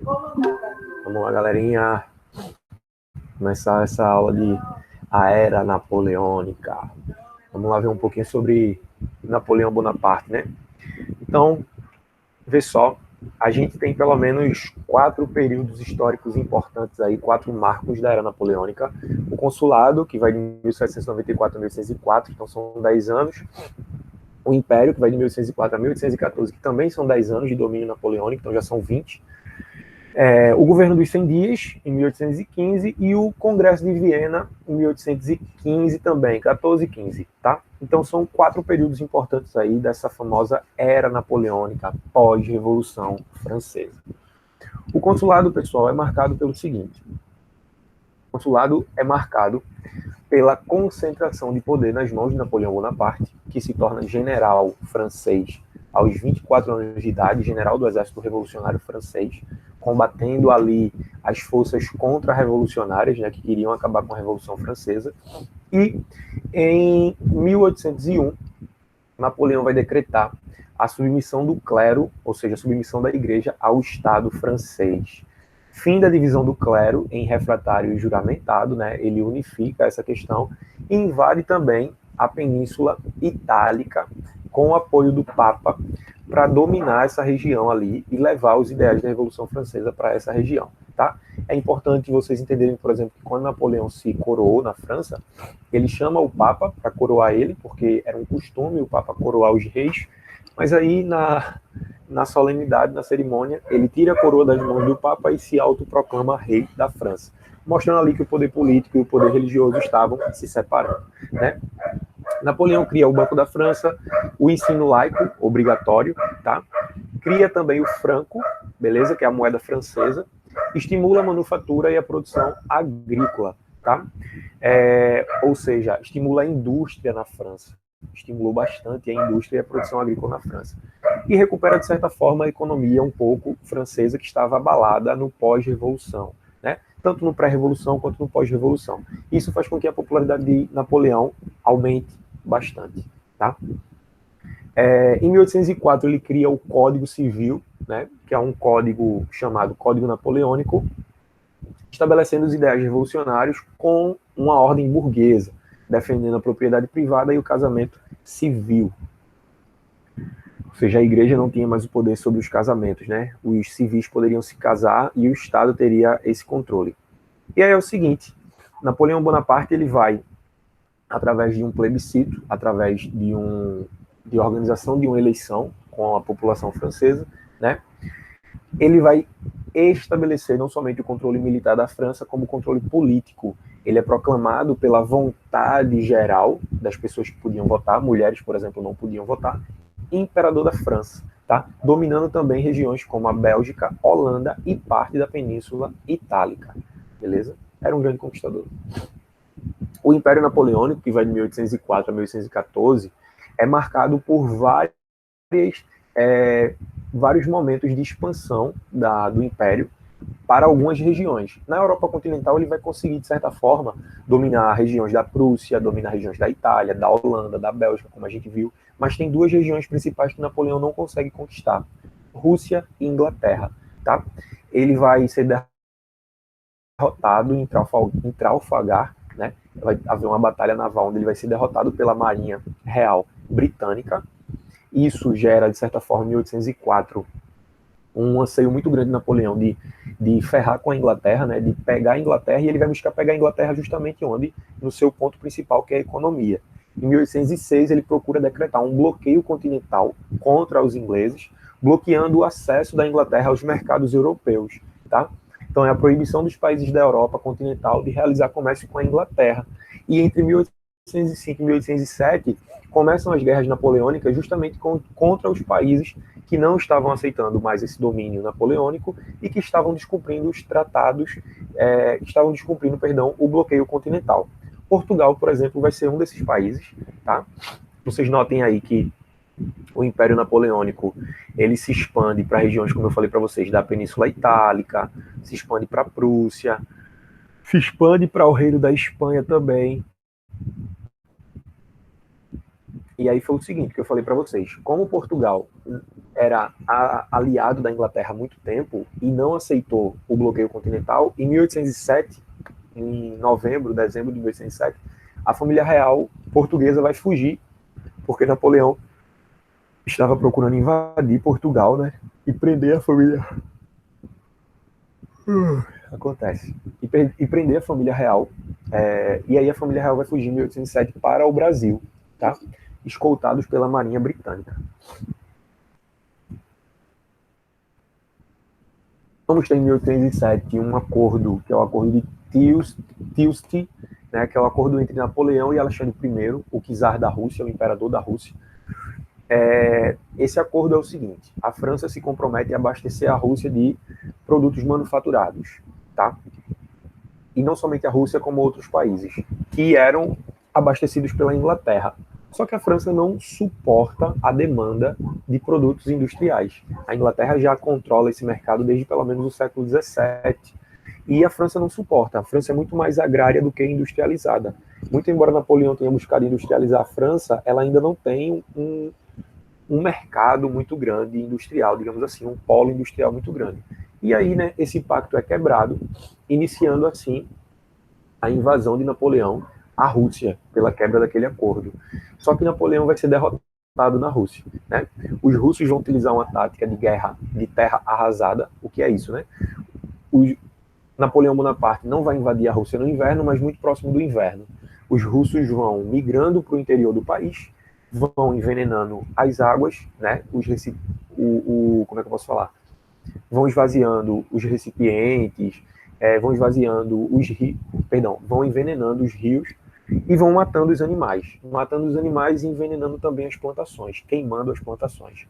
Vamos lá, galerinha. Começar essa aula de a Era Napoleônica. Vamos lá ver um pouquinho sobre Napoleão Bonaparte, né? Então, vê só, a gente tem pelo menos 4 períodos históricos importantes aí, 4 marcos da Era Napoleônica. O consulado, que vai de 1794 a 1804, então são 10 anos. O Império, que vai de 1804 a 1814, que também são 10 anos de domínio napoleônico, então já são 20. O governo dos 100 dias, em 1815, e o Congresso de Viena, em 1815 também, 14 e 15, tá? Então são 4 períodos importantes aí dessa famosa Era Napoleônica pós-Revolução Francesa. O consulado, pessoal, é marcado pelo seguinte: o consulado é marcado pela concentração de poder nas mãos de Napoleão Bonaparte, que se torna general francês aos 24 anos de idade, general do Exército Revolucionário Francês, combatendo ali as forças contra-revolucionárias, né, que queriam acabar com a Revolução Francesa. E em 1801, Napoleão vai decretar a submissão do clero, ou seja, a submissão da igreja ao Estado francês. Fim da divisão do clero em refratário e juramentado, né? Ele unifica essa questão e invade também a Península Itálica com o apoio do Papa para dominar essa região ali e levar os ideais da Revolução Francesa para essa região, tá? É importante vocês entenderem, por exemplo, que quando Napoleão se coroou na França, ele chama o Papa para coroar ele, porque era um costume o Papa coroar os reis, mas aí na solenidade, na cerimônia, ele tira a coroa das mãos do Papa e se autoproclama rei da França, mostrando ali que o poder político e o poder religioso estavam se separando, né? Napoleão cria o Banco da França, o ensino laico obrigatório, tá? Cria também o franco, beleza? Que é a moeda francesa, estimula a manufatura e a produção agrícola, tá? Ou seja, estimula a indústria na França. Estimulou bastante a indústria e a produção agrícola na França. E recupera, de certa forma, a economia um pouco francesa que estava abalada no pós-revolução, né? Tanto no pré-revolução quanto no pós-revolução. Isso faz com que a popularidade de Napoleão aumente bastante, tá? Em 1804 ele cria o Código Civil, né, que é um código chamado Código Napoleônico, estabelecendo os ideais revolucionários com uma ordem burguesa, defendendo a propriedade privada e o casamento civil. Ou seja, a igreja não tinha mais o poder sobre os casamentos, né? Os civis poderiam se casar e o Estado teria esse controle. E aí é o seguinte, Napoleão Bonaparte ele vai, através de um plebiscito, através de organização de uma eleição com a população francesa, né? Ele vai estabelecer não somente o controle militar da França, como o controle político. Ele é proclamado pela vontade geral das pessoas que podiam votar, mulheres, por exemplo, não podiam votar, imperador da França, tá? Dominando também regiões como a Bélgica, Holanda e parte da Península Itálica, beleza? Era um grande conquistador. O Império Napoleônico, que vai de 1804 a 1814, é marcado por vários momentos de expansão do Império para algumas regiões. Na Europa continental, ele vai conseguir, de certa forma, dominar regiões da Prússia, dominar regiões da Itália, da Holanda, da Bélgica, como a gente viu, mas tem 2 regiões principais que Napoleão não consegue conquistar: Rússia e Inglaterra, tá? Ele vai ser derrotado em Trafalgar, né? Vai haver uma batalha naval onde ele vai ser derrotado pela Marinha Real Britânica. Isso gera, de certa forma, em 1804, um anseio muito grande de Napoleão de ferrar com a Inglaterra, né, de pegar a Inglaterra, e ele vai buscar pegar a Inglaterra justamente onde? No seu ponto principal, que é a economia. Em 1806, ele procura decretar um bloqueio continental contra os ingleses, bloqueando o acesso da Inglaterra aos mercados europeus, tá? Então é a proibição dos países da Europa continental de realizar comércio com a Inglaterra. E entre 1805 e 1807, começam as guerras napoleônicas justamente contra os países que não estavam aceitando mais esse domínio napoleônico e que estavam descumprindo os tratados, o bloqueio continental. Portugal, por exemplo, vai ser um desses países, tá? Vocês notem aí que o Império Napoleônico ele se expande para regiões, como eu falei para vocês, da Península Itálica, se expande para a Prússia, se expande para o Reino da Espanha também. E aí foi o seguinte que eu falei para vocês. Como Portugal era aliado da Inglaterra há muito tempo e não aceitou o bloqueio continental, em 1807, em novembro, dezembro de 1807, a família real portuguesa vai fugir, porque Napoleão estava procurando invadir Portugal, né? E prender a família. Acontece. E prender a família real. E aí a família real vai fugir em 1807 para o Brasil, tá? Escoltados pela Marinha Britânica. Vamos ter em 1807 um acordo, que é o acordo de Tilsit, né, que é o acordo entre Napoleão e Alexandre I, o czar da Rússia, o imperador da Rússia. Esse acordo é o seguinte: a França se compromete a abastecer a Rússia de produtos manufaturados, tá? E não somente a Rússia, como outros países, que eram abastecidos pela Inglaterra. Só que a França não suporta a demanda de produtos industriais. A Inglaterra já controla esse mercado desde pelo menos o século XVII. E a França não suporta. A França é muito mais agrária do que industrializada. Muito embora Napoleão tenha buscado industrializar a França, ela ainda não tem um mercado muito grande industrial, digamos assim, um polo industrial muito grande. E aí, né, esse pacto é quebrado, iniciando assim a invasão de Napoleão à Rússia, pela quebra daquele acordo. Só que Napoleão vai ser derrotado na Rússia, né? Os russos vão utilizar uma tática de guerra de terra arrasada. O que é isso, né? Napoleão Bonaparte não vai invadir a Rússia no inverno, mas muito próximo do inverno. Os russos vão migrando para o interior do país, vão envenenando as águas, né? Como é que eu posso falar? Vão esvaziando os recipientes, vão esvaziando os rios, vão envenenando os rios e vão matando os animais e envenenando também as plantações, queimando as plantações.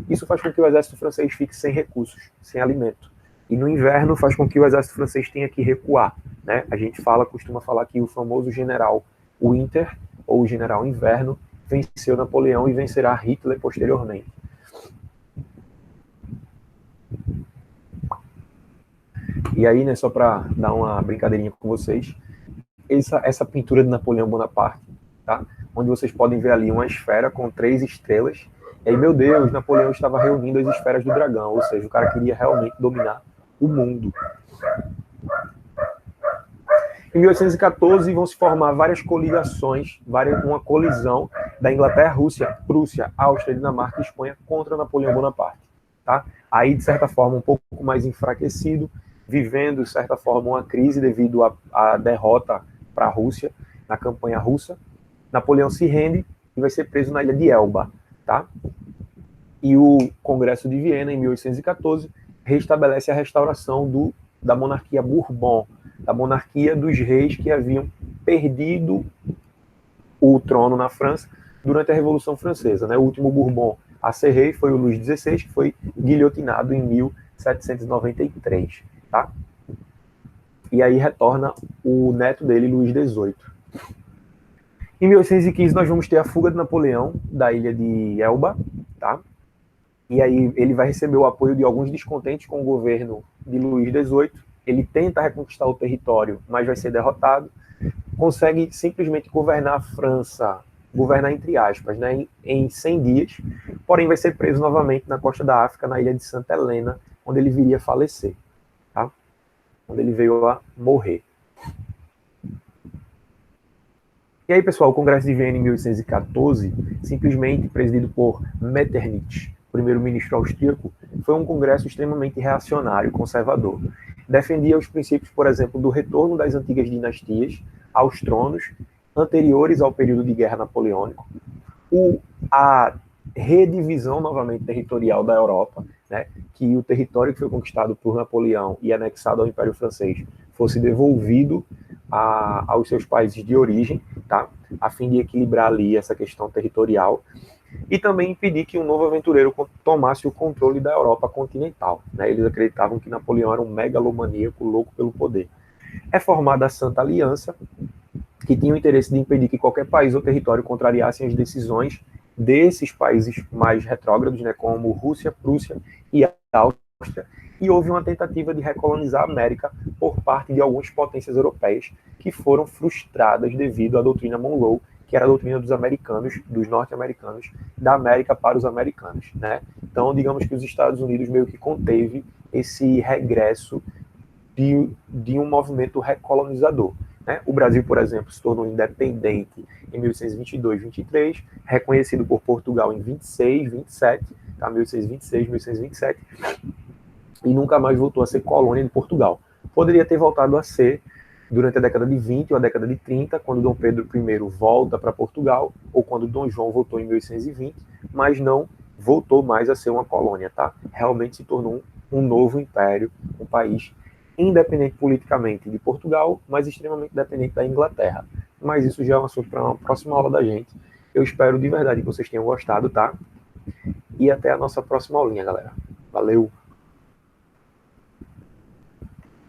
Isso faz com que o exército francês fique sem recursos, sem alimento. E no inverno faz com que o exército francês tenha que recuar, né? A gente costuma falar que o famoso general Winter, ou o general Inverno, venceu Napoleão e vencerá Hitler posteriormente. E aí, né, só para dar uma brincadeirinha com vocês, essa pintura de Napoleão Bonaparte, tá? Onde vocês podem ver ali uma esfera com 3 estrelas. E aí, meu Deus, Napoleão estava reunindo as esferas do dragão, ou seja, o cara queria realmente dominar o mundo. Em 1814 vão se formar várias coligações, uma colisão da Inglaterra, Rússia, Prússia, Áustria, Dinamarca e Espanha contra Napoleão Bonaparte. Tá? Aí, de certa forma, um pouco mais enfraquecido, vivendo, de certa forma, uma crise devido à derrota para a Rússia, na campanha russa. Napoleão se rende e vai ser preso na ilha de Elba. Tá? E o Congresso de Viena, em 1814, restabelece a restauração da monarquia Bourbon, da monarquia dos reis que haviam perdido o trono na França durante a Revolução Francesa. Né? O último Bourbon a ser rei foi o Luís XVI, que foi guilhotinado em 1793. Tá? E aí retorna o neto dele, Luís XVIII. Em 1815, nós vamos ter a fuga de Napoleão da ilha de Elba, tá? E aí ele vai receber o apoio de alguns descontentes com o governo de Luís XVIII. Ele tenta reconquistar o território, mas vai ser derrotado. Consegue simplesmente governar a França, governar entre aspas, né, em 100 dias, porém vai ser preso novamente na costa da África, na ilha de Santa Helena, onde ele viria a falecer, tá? Onde ele veio a morrer. E aí, pessoal, o Congresso de Viena em 1814, simplesmente presidido por Metternich, primeiro-ministro austríaco, foi um congresso extremamente reacionário, conservador. Defendia os princípios, por exemplo, do retorno das antigas dinastias aos tronos anteriores ao período de guerra napoleônico, a redivisão novamente territorial da Europa, né, que o território que foi conquistado por Napoleão e anexado ao Império Francês fosse devolvido aos seus países de origem, tá, a fim de equilibrar ali essa questão territorial, e também impedir que um novo aventureiro tomasse o controle da Europa continental. Né? Eles acreditavam que Napoleão era um megalomaníaco louco pelo poder. É formada a Santa Aliança, que tinha o interesse de impedir que qualquer país ou território contrariassem as decisões desses países mais retrógrados, né, como Rússia, Prússia e a Áustria, e houve uma tentativa de recolonizar a América por parte de algumas potências europeias que foram frustradas devido à doutrina Monroe, que que era a doutrina dos americanos, dos norte-americanos, da América para os americanos, né? Então, digamos que os Estados Unidos meio que conteve esse regresso de um movimento recolonizador. Né? O Brasil, por exemplo, se tornou independente em 1822, 23, reconhecido por Portugal em 26, 27, tá? 1826, 1827, e nunca mais voltou a ser colônia de Portugal. Poderia ter voltado a ser durante a década de 20 ou a década de 30, quando Dom Pedro I volta para Portugal, ou quando Dom João voltou em 1820, mas não voltou mais a ser uma colônia, tá? Realmente se tornou um novo império, um país independente politicamente de Portugal, mas extremamente dependente da Inglaterra. Mas isso já é um assunto para uma próxima aula da gente. Eu espero de verdade que vocês tenham gostado, tá? E até a nossa próxima aulinha, galera. Valeu!